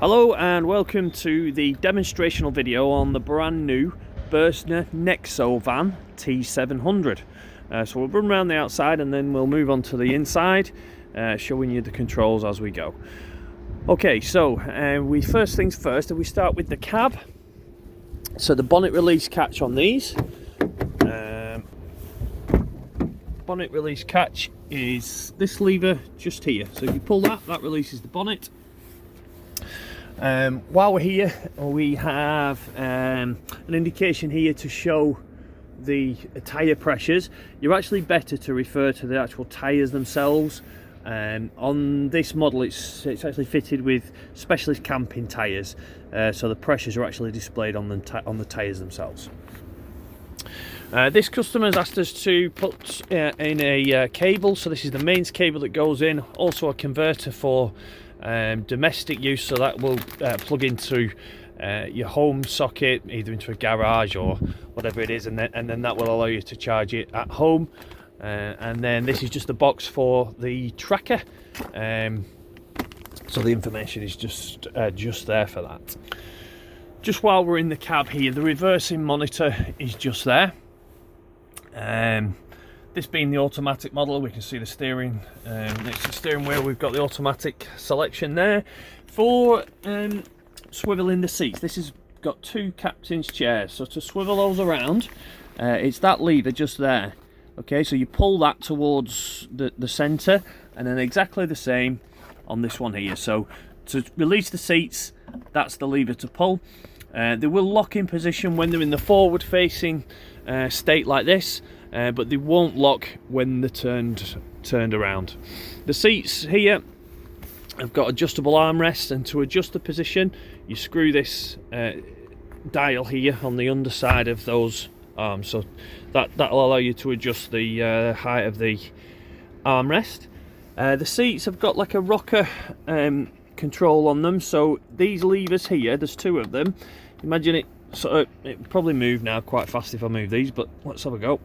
Hello and welcome to the demonstrational video on the brand new Burstner Nexxo van T700. So we'll run around the outside and then we'll move on to the inside, showing you the controls as we go. Okay, so first things first, we start with the cab. So the bonnet release catch on these. Bonnet release catch is this lever just here. So if you pull that, that releases the bonnet. While we're here, we have an indication here to show the tyre pressures. You're actually better to refer to the actual tyres themselves. On this model, it's actually fitted with specialist camping tyres, so the pressures are actually displayed on the tyres themselves. This customer has asked us to put in a cable, so this is the mains cable that goes in, also a converter for domestic use, so that will plug into your home socket, either into a garage or whatever it is, and then that will allow you to charge it at home. And then this is just the box for the tracker, so the information is just there for that. Just while we're in the cab here, the reversing monitor is just there. This being the automatic model, we can see the steering. Next to the steering wheel, we've got the automatic selection there. For swiveling the seats, this has got two captain's chairs, so to swivel those around, it's that lever just there. Okay, so you pull that towards the centre, and then exactly the same on this one here. So to release the seats, that's the lever to pull. They will lock in position when they're in the forward facing state like this, but they won't lock when they're turned around. The seats here have got adjustable armrests, and to adjust the position you screw this dial here on the underside of those arms, so that'll allow you to adjust the height of the armrest. The seats have got like a rocker control on them, so these levers here, there's two of them. Imagine it sort of, it probably move now quite fast if I move these, but let's have a go.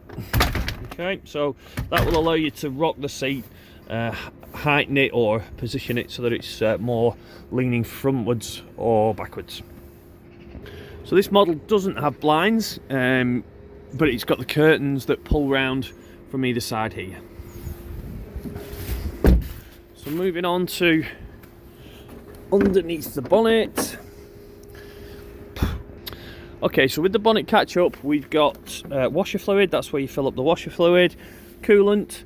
Okay, so that will allow you to rock the seat, heighten it or position it so that it's more leaning frontwards or backwards. So this model doesn't have blinds, but it's got the curtains that pull round from either side here. So moving on to underneath the bonnet. Okay, so with the bonnet catch up, we've got washer fluid, that's where you fill up the washer fluid, coolant,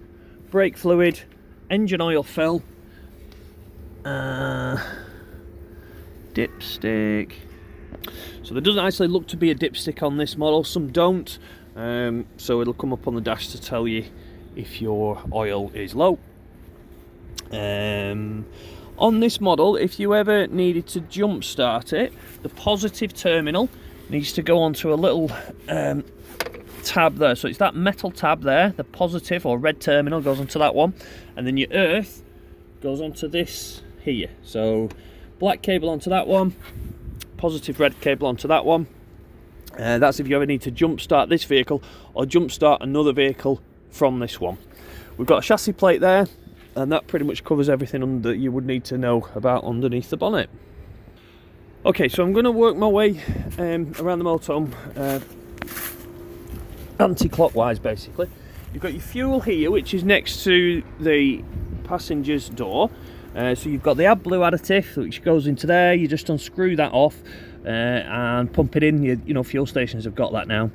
brake fluid, engine oil fill, dipstick. So there doesn't actually look to be a dipstick on this model, some don't, so it'll come up on the dash to tell you if your oil is low. On this model, if you ever needed to jump start it, the positive terminal needs to go onto a little tab there. So it's that metal tab there, the positive or red terminal goes onto that one, and then your earth goes onto this here. So black cable onto that one, positive red cable onto that one. That's if you ever need to jump start this vehicle or jump start another vehicle from this one. We've got a chassis plate there, and that pretty much covers everything that you would need to know about underneath the bonnet. Okay, so I'm going to work my way around the motorhome anti-clockwise basically. You've got your fuel here, which is next to the passenger's door. So you've got the AdBlue additive which goes into there. You just unscrew that off and pump it in. You know, fuel stations have got that now.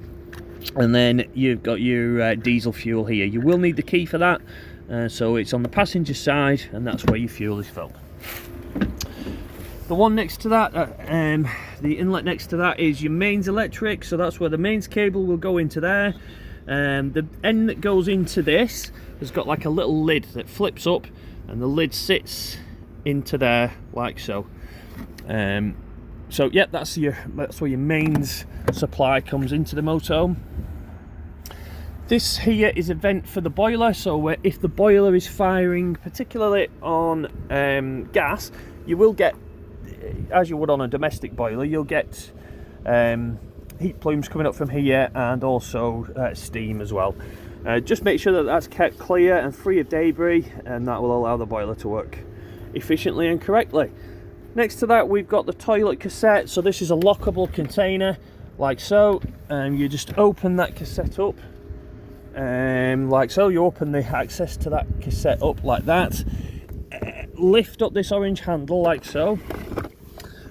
And then you've got your diesel fuel here. You will need the key for that. So it's on the passenger side, and that's where your fuel is filled. The one next to that, the inlet next to that is your mains electric, so that's where the mains cable will go into there. The end that goes into this has got like a little lid that flips up, and the lid sits into there like so. So yeah, that's where your mains supply comes into the motorhome. This here is a vent for the boiler, so if the boiler is firing particularly on gas, you will get, as you would on a domestic boiler, you'll get heat plumes coming up from here, and also steam as well. Just make sure that that's kept clear and free of debris, and that will allow the boiler to work efficiently and correctly. Next to that, we've got the toilet cassette. So this is a lockable container, like so. You just open that cassette up, like so. You open the access to that cassette up like that. Lift up this orange handle like so,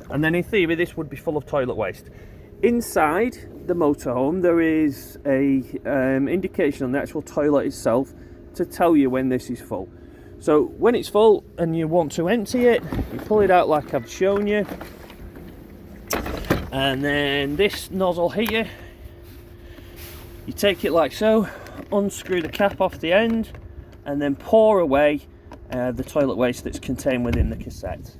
and then in theory this would be full of toilet waste. Inside the motorhome there is a indication on the actual toilet itself to tell you when this is full. So when it's full and you want to empty it, you pull it out like I've shown you, and then this nozzle here, you take it like so, unscrew the cap off the end, and then pour away the toilet waste that's contained within the cassette.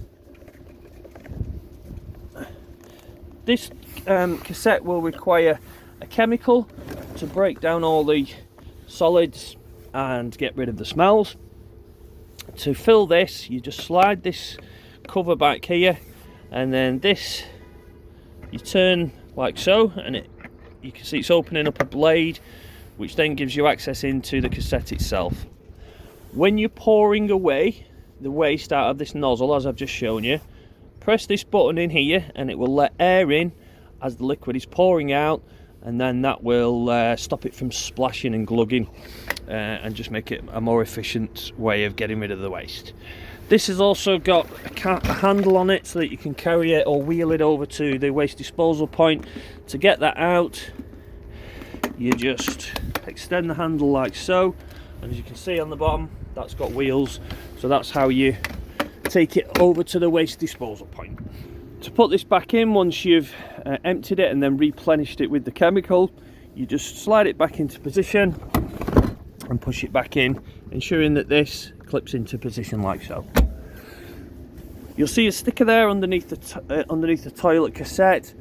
This cassette will require a chemical to break down all the solids and get rid of the smells. To fill this, you just slide this cover back here, and then this you turn like so, and you can see it's opening up a blade, which then gives you access into the cassette itself. When you're pouring away the waste out of this nozzle, as I've just shown you, press this button in here and it will let air in as the liquid is pouring out, and then that will stop it from splashing and glugging, and just make it a more efficient way of getting rid of the waste. This has also got a handle on it so that you can carry it or wheel it over to the waste disposal point. To get that out, you just extend the handle like so, and as you can see on the bottom, that's got wheels, so that's how you take it over to the waste disposal point. To put this back in, once you've emptied it and then replenished it with the chemical, you just slide it back into position and push it back in, ensuring that this clips into position like so. You'll see a sticker there underneath the toilet cassette.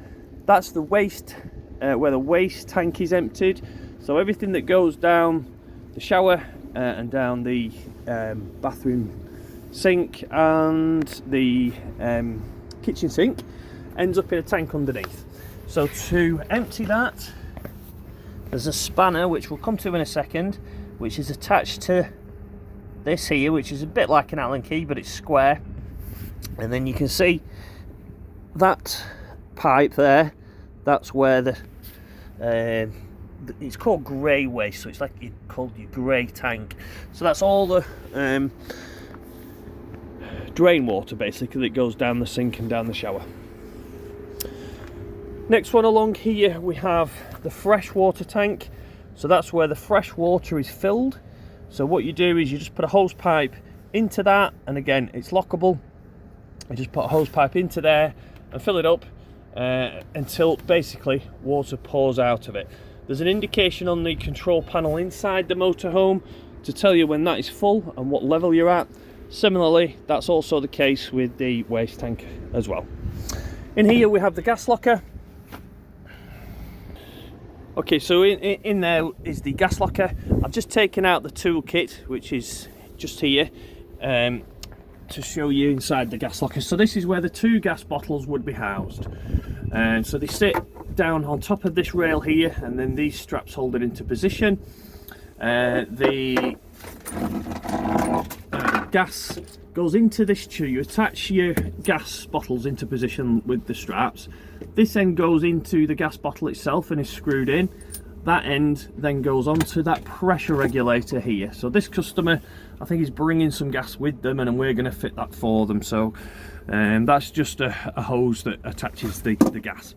That's the waste, where the waste tank is emptied. So everything that goes down the shower and down the bathroom sink and the kitchen sink ends up in a tank underneath. So to empty that, there's a spanner which we'll come to in a second, which is attached to this here, which is a bit like an Allen key, but it's square. And then you can see that pipe there, that's where the it's called grey waste, so it's like you called your grey tank. So that's all the drain water basically that goes down the sink and down the shower. Next one along here we have the fresh water tank. So that's where the fresh water is filled. So what you do is you just put a hose pipe into that, and again it's lockable. You just put a hose pipe into there and fill it up until basically water pours out of it. There's an indication on the control panel inside the motorhome to tell you when that is full and what level you're at. Similarly, that's also the case with the waste tank as well. In here we have the gas locker. Okay, so in there is the gas locker. I've just taken out the toolkit, which is just here, to show you inside the gas locker. So this is where the 2 gas bottles would be housed. And so they sit down on top of this rail here, and then these straps hold it into position. The gas goes into this tube. You attach your gas bottles into position with the straps. This end goes into the gas bottle itself and is screwed in. That end then goes onto that pressure regulator here. So this customer, I think, is bringing some gas with them, and we're going to fit that for them. So that's just a hose that attaches the gas.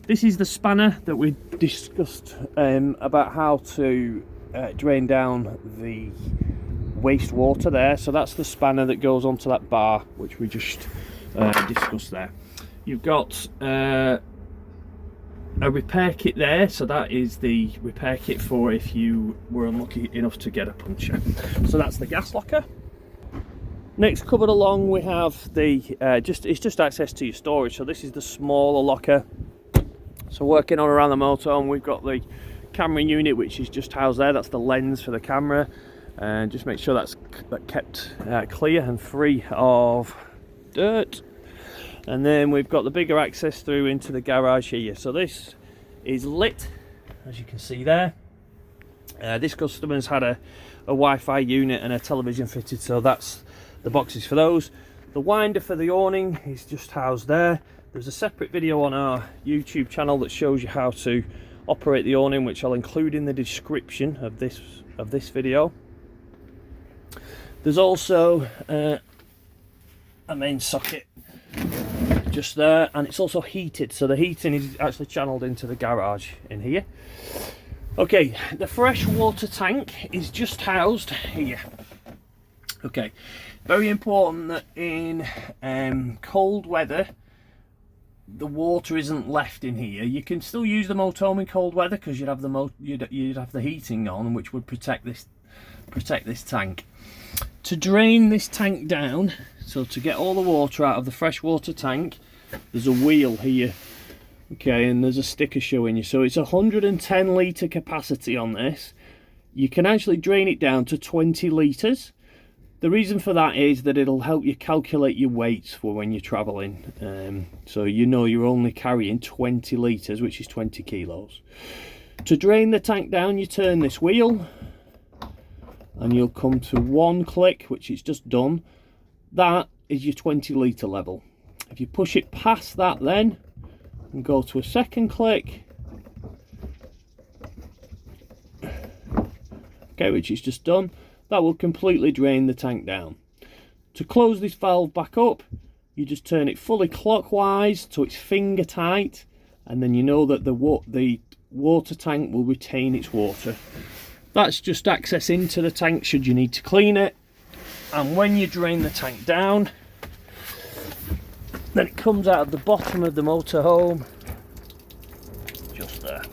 This is the spanner that we discussed about how to drain down the wastewater there. So that's the spanner that goes onto that bar, which we just discussed there. You've got a repair kit there, so that is the repair kit for if you were unlucky enough to get a puncture. So that's the gas locker. Next, covered along, we have the it's just access to your storage. So this is the smaller locker. So working on around the motorhome, we've got the camera unit, which is just housed there. That's the lens for the camera, and just make sure that's kept clear and free of dirt. And then we've got the bigger access through into the garage here. So this is lit, as you can see there. This customer's had a Wi-Fi unit and a television fitted, so that's the boxes for those. The winder for the awning is just housed there. There's a separate video on our YouTube channel that shows you how to operate the awning, which I'll include in the description of this video. There's also a main socket just there, and it's also heated, so the heating is actually channeled into the garage in here. Okay, the fresh water tank is just housed here. Okay, very important that in cold weather the water isn't left in here. You can still use the motorhome in cold weather because you'd have the heating on, which would protect this tank. To drain this tank down, so to get all the water out of the fresh water tank, there's a wheel here. Okay, and there's a sticker showing you. So it's 110 litre capacity on this. You can actually drain it down to 20 litres. The reason for that is that it'll help you calculate your weights for when you're travelling. So you know you're only carrying 20 litres, which is 20 kilos. To drain the tank down, you turn this wheel and you'll come to one click, which is just done. That is your 20 litre level. If you push it past that then, and go to a second click, okay, which is just done, that will completely drain the tank down. To close this valve back up, you just turn it fully clockwise so it's finger tight, and then you know that the water tank will retain its water. That's just access into the tank should you need to clean it. And when you drain the tank down, then it comes out of the bottom of the motorhome, just there.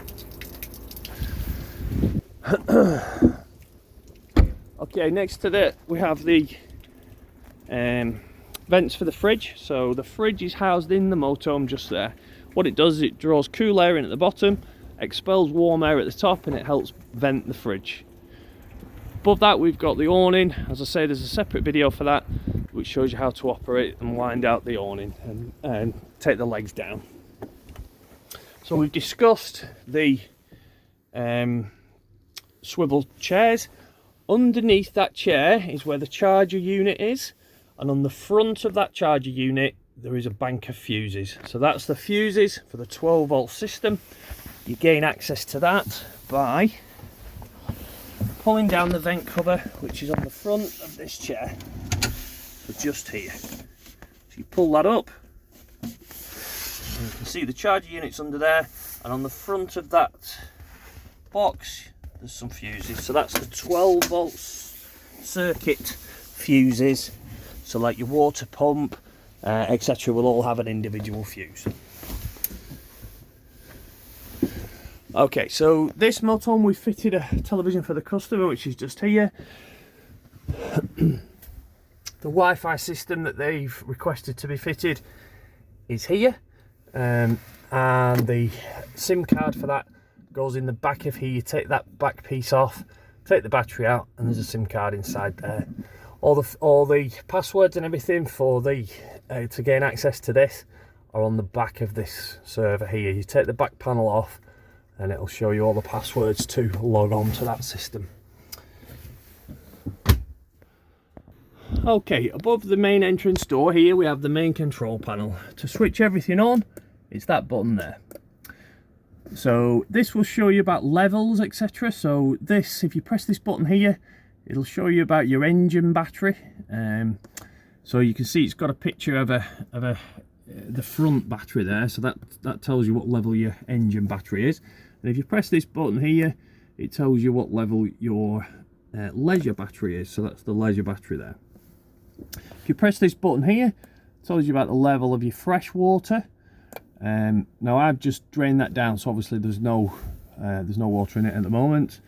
Okay, next to that we have the vents for the fridge. So the fridge is housed in the motorhome just there. What it does is it draws cool air in at the bottom, expels warm air at the top, and it helps vent the fridge. Above that we've got the awning. As I say, there's a separate video for that which shows you how to operate and wind out the awning and take the legs down. So we've discussed the swivel chairs. Underneath that chair is where the charger unit is, and on the front of that charger unit there is a bank of fuses. So that's the fuses for the 12-volt system. You gain access to that by pulling down the vent cover, which is on the front of this chair, so just here. So you pull that up and you can see the charger unit's under there, and on the front of that box there's some fuses. So that's the 12-volt circuit fuses, so like your water pump, etc. will all have an individual fuse. Okay, so this motorhome we fitted a television for the customer, which is just here. The Wi-Fi system that they've requested to be fitted is here, and the SIM card for that goes in the back of here. You take that back piece off, take the battery out, and there's a SIM card inside there. All the passwords and everything for the to gain access to this are on the back of this server here. You take the back panel off and it'll show you all the passwords to log on to that system. Okay, above the main entrance door here we have the main control panel. To switch everything on, it's that button there. So this will show you about levels, etc. So this, if you press this button here, it'll show you about your engine battery. So you can see it's got a picture of the front battery there, so that tells you what level your engine battery is. And if you press this button here, it tells you what level your leisure battery is. So that's the leisure battery there. If you press this button here, it tells you about the level of your fresh water. Now I've just drained that down, so obviously there's no water in it at the moment.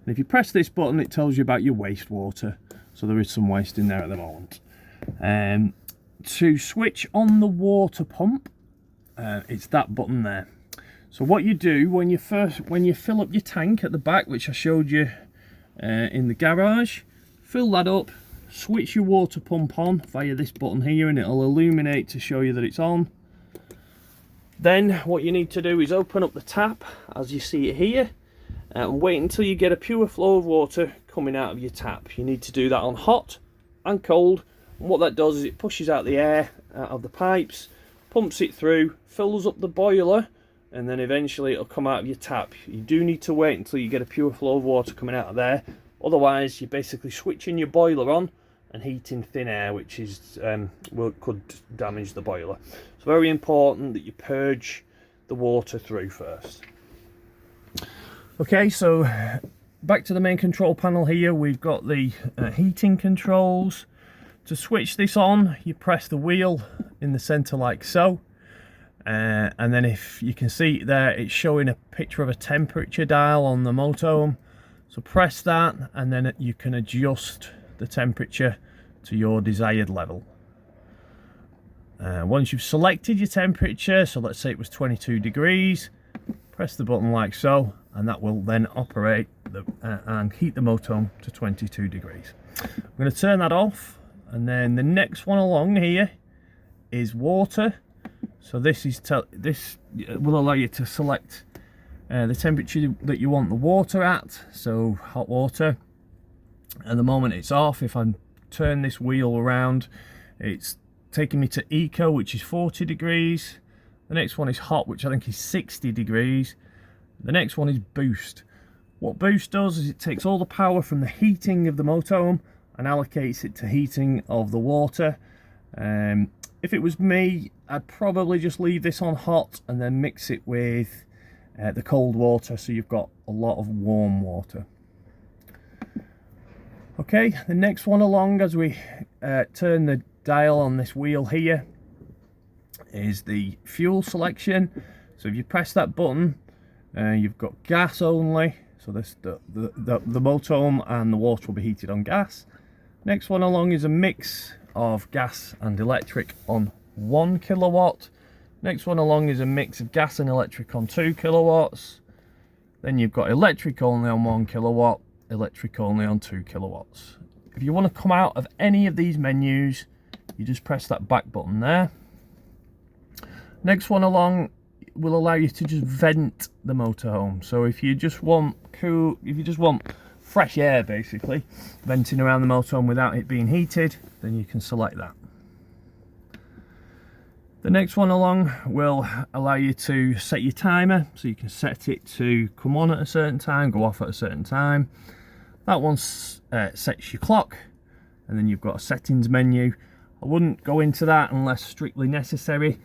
And if you press this button, it tells you about your wastewater. So there is some waste in there at the moment. To switch on the water pump, it's that button there. So what you do when you fill up your tank at the back, which I showed you in the garage, fill that up, switch your water pump on via this button here, and it'll illuminate to show you that it's on. Then what you need to do is open up the tap as you see it here, and wait until you get a pure flow of water coming out of your tap. You need to do that on hot and cold what that does is it pushes out the air out of the pipes, pumps it through, fills up the boiler, and then eventually it'll come out of your tap. You do need to wait until you get a pure flow of water coming out of there, otherwise you're basically switching your boiler on and heating thin air, which is could damage the boiler. It's very important that you purge the water through first. Okay, so back to the main control panel here. We've got the heating controls. To switch this on, you press the wheel in the center like so, and then if you can see there, it's showing a picture of a temperature dial on the motorhome. So press that, and then you can adjust the temperature to your desired level. Once you've selected your temperature, so let's say it was 22 degrees, press the button like so, and that will then operate and heat the motorhome to 22 degrees. I'm going to turn that off, and then the next one along here is water. So this will allow you to select the temperature that you want the water at, so hot water. At the moment it's off. If I turn this wheel around, it's taking me to eco, which is 40 degrees. The next one is hot, which I think is 60 degrees. The next one is boost. What boost does is it takes all the power from the heating of the motorhome and allocates it to heating of the water. If it was me, I'd probably just leave this on hot and then mix it with the cold water, so you've got a lot of warm water. Okay, the next one along, as we turn the dial on this wheel here, is the fuel selection. So if you press that button, you've got gas only, so this the motorhome and the water will be heated on gas. Next one along is a mix of gas and electric on 1 kilowatt. Next one along is a mix of gas and electric on 2 kilowatts. Then you've got electric only on 1 kilowatt, electric only on 2 kilowatts. If you want to come out of any of these menus, you just press that back button there. Next one along will allow you to just vent the motorhome. So if you just want fresh air, basically venting around the motorhome without it being heated, then you can select that. The next one along will allow you to set your timer, so you can set it to come on at a certain time, go off at a certain time. That one sets your clock, and then you've got a settings menu. I wouldn't go into that unless strictly necessary,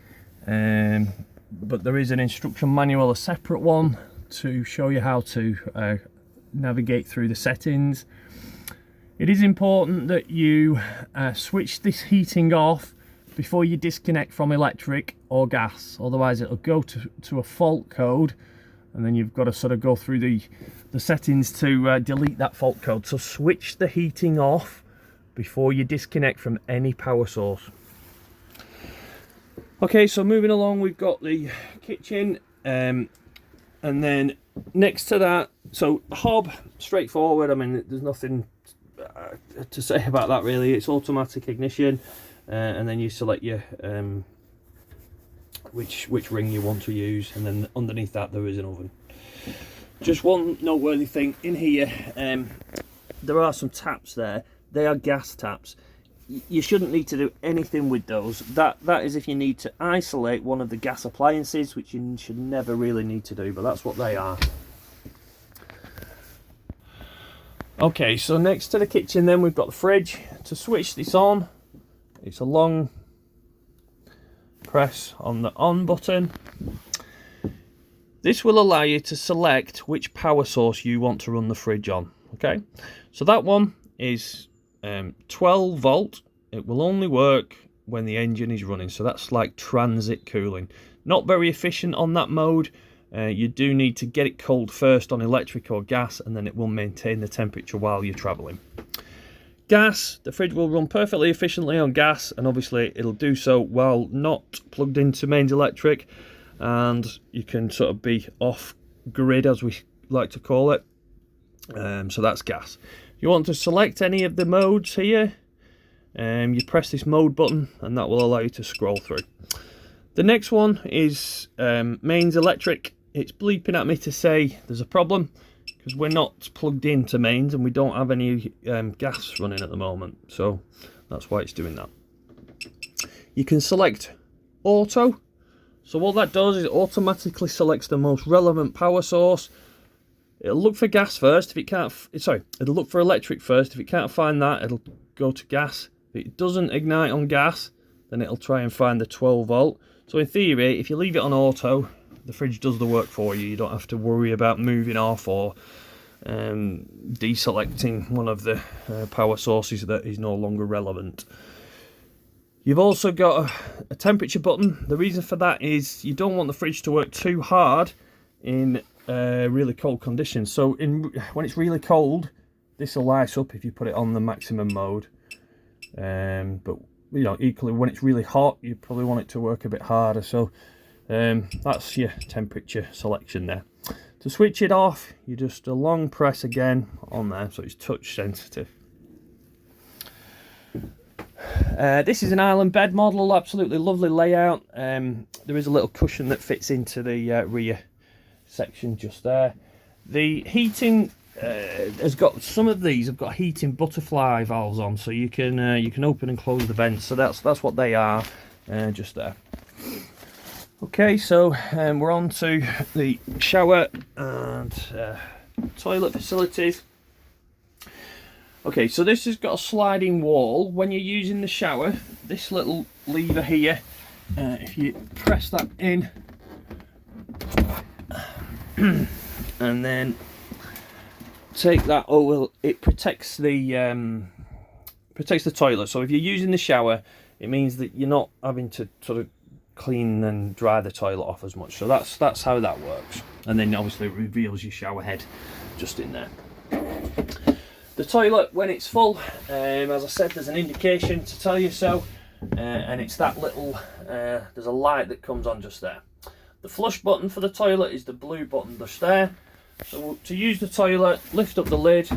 but there is an instruction manual, a separate one, to show you how to navigate through the settings. It is important that you switch this heating off before you disconnect from electric or gas, otherwise it'll go to a fault code, and then you've got to sort of go through the settings to delete that fault code. So switch the heating off before you disconnect from any power source. Okay, so moving along, we've got the kitchen, and then next to that, so the hob, straightforward. I mean, there's nothing to say about that really. It's automatic ignition, and then you select your which ring you want to use, and then underneath that there is an oven. Just one noteworthy thing in here, there are some taps there. They are gas taps. You shouldn't need to do anything with those. That is if you need to isolate one of the gas appliances, which you should never really need to do, but that's what they are. Okay, so next to the kitchen then we've got the fridge. To switch this on, it's a long press on the on button. This will allow you to select which power source you want to run the fridge on. Okay, so that one is 12 volt. It will only work when the engine is running, so that's like transit cooling. Not very efficient on that mode. You do need to get it cold first on electric or gas, and then it will maintain the temperature while you're traveling. Gas, the fridge will run perfectly efficiently on gas, and obviously it'll do so while not plugged into mains electric, and you can sort of be off grid, as we like to call it. So that's gas. You want to select any of the modes here, you press this mode button, and that will allow you to scroll through. The next one is mains electric. It's bleeping at me to say there's a problem because we're not plugged into mains and we don't have any gas running at the moment. So That's why it's doing that. You can select auto. So what that does is it automatically selects the most relevant power source. It'll look for gas first. If it can't, sorry, it'll look for electric first. If it can't find that, it'll go to gas. If it doesn't ignite on gas, then it'll try and find the 12 volt. So in theory, if you leave it on auto, the fridge does the work for you. You don't have to worry about moving off or deselecting one of the power sources that is no longer relevant. You've also got a temperature button. The reason for that is you don't want the fridge to work too hard in really cold conditions. So when it's really cold, this will light up if you put it on the maximum mode. But you know, equally when it's really hot, you probably want it to work a bit harder. So that's your temperature selection there. To switch it off, you just a long press again on there, so it's touch sensitive. This is an island bed model, absolutely lovely layout. There is a little cushion that fits into the rear section just there. The heating has got, some of these have got heating butterfly valves on, so you can open and close the vents. So that's what they are, just there. Okay, so we're on to the shower and toilet facilities. Okay, so this has got a sliding wall. When you're using the shower, this little lever here, if you press that in and then take that over, it protects the toilet. So if you're using the shower, it means that you're not having to sort of clean and dry the toilet off as much. So that's how that works. And then obviously it reveals your shower head just in there. The toilet, when it's full, as I said, there's an indication to tell you so, and it's that little, there's a light that comes on just there. The flush button for the toilet is the blue button just there. So to use the toilet, lift up the lid,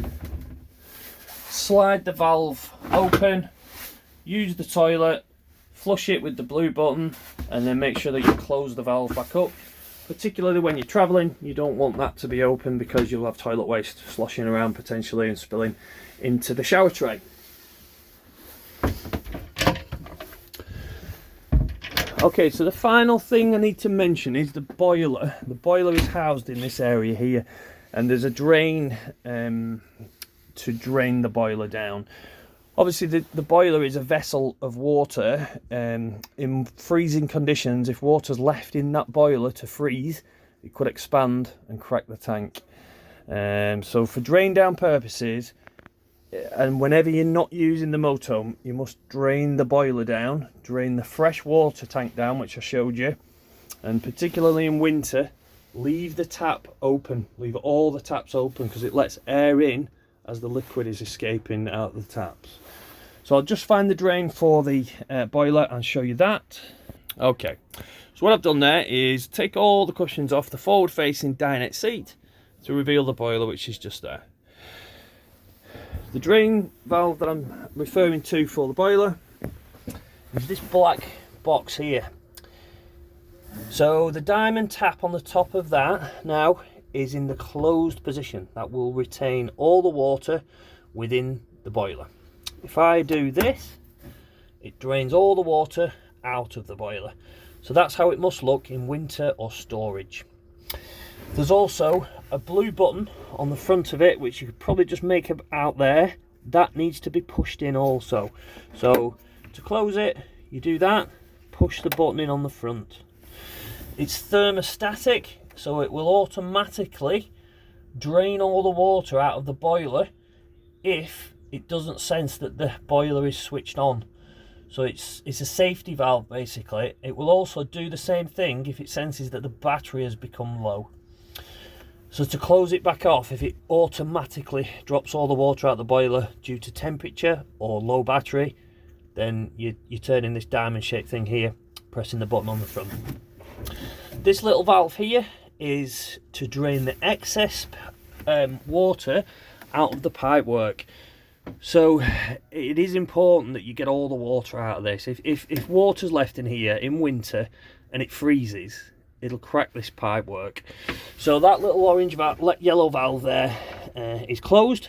slide the valve open, use the toilet, flush it with the blue button, and then make sure that you close the valve back up. Particularly when you're travelling, you don't want that to be open because you'll have toilet waste sloshing around potentially and spilling into the shower tray. Okay, so the final thing I need to mention is the boiler. The boiler is housed in this area here, and there's a drain to drain the boiler down. Obviously the boiler is a vessel of water. In freezing conditions, if water's left in that boiler to freeze, it could expand and crack the tank. So for drain down purposes, and whenever you're not using the motorhome, you must drain the boiler down, drain the fresh water tank down, which I showed you, and particularly in winter, leave the tap open, leave all the taps open, because it lets air in as the liquid is escaping out the taps. So I'll just find the drain for the boiler and show you that. Okay, so what I've done there is take all the cushions off the forward facing dinette seat to reveal the boiler, which is just there. The drain valve that I'm referring to for the boiler is this black box here. So the diamond tap on the top of that now is in the closed position. That will retain all the water within the boiler. If I do this, it drains all the water out of the boiler. So that's how it must look in winter or storage. There's also a blue button on the front of it, which you could probably just make out there. That needs to be pushed in also. So to close it, you do that, push the button in on the front. It's thermostatic, so it will automatically drain all the water out of the boiler if it doesn't sense that the boiler is switched on. So it's a safety valve basically. It will also do the same thing if it senses that the battery has become low. So to close it back off, if it automatically drops all the water out of the boiler due to temperature or low battery, then you're turning this diamond shaped thing here, pressing the button on the front. This little valve here is to drain the excess water out of the pipework. So it is important that you get all the water out of this. If water's left in here in winter and it freezes, it'll crack this pipework. So that little orange yellow valve there is closed.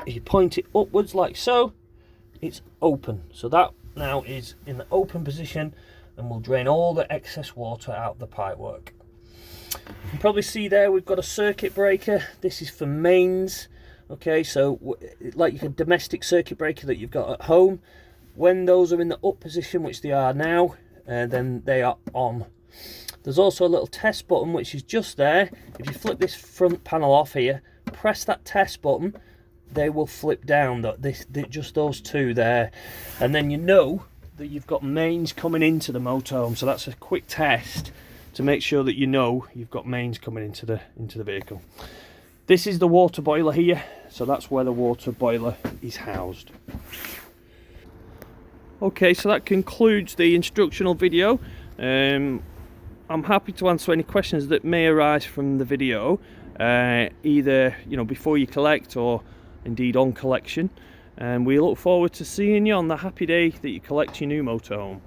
You point it upwards like so, it's open. So that now is in the open position and will drain all the excess water out of the pipework. You can probably see there we've got a circuit breaker. This is for mains. Okay, so like your domestic circuit breaker that you've got at home, when those are in the up position, which they are now, then they are on. There's also a little test button which is just there. If you flip this front panel off here, press that test button, they will flip down. Just those two there, and then you know that you've got mains coming into the motorhome. So that's a quick test to make sure that you know you've got mains coming into the vehicle. This is the water boiler here, so that's where the water boiler is housed. Okay, so that concludes the instructional video. I'm happy to answer any questions that may arise from the video, either before you collect or indeed on collection, and we look forward to seeing you on the happy day that you collect your new motorhome.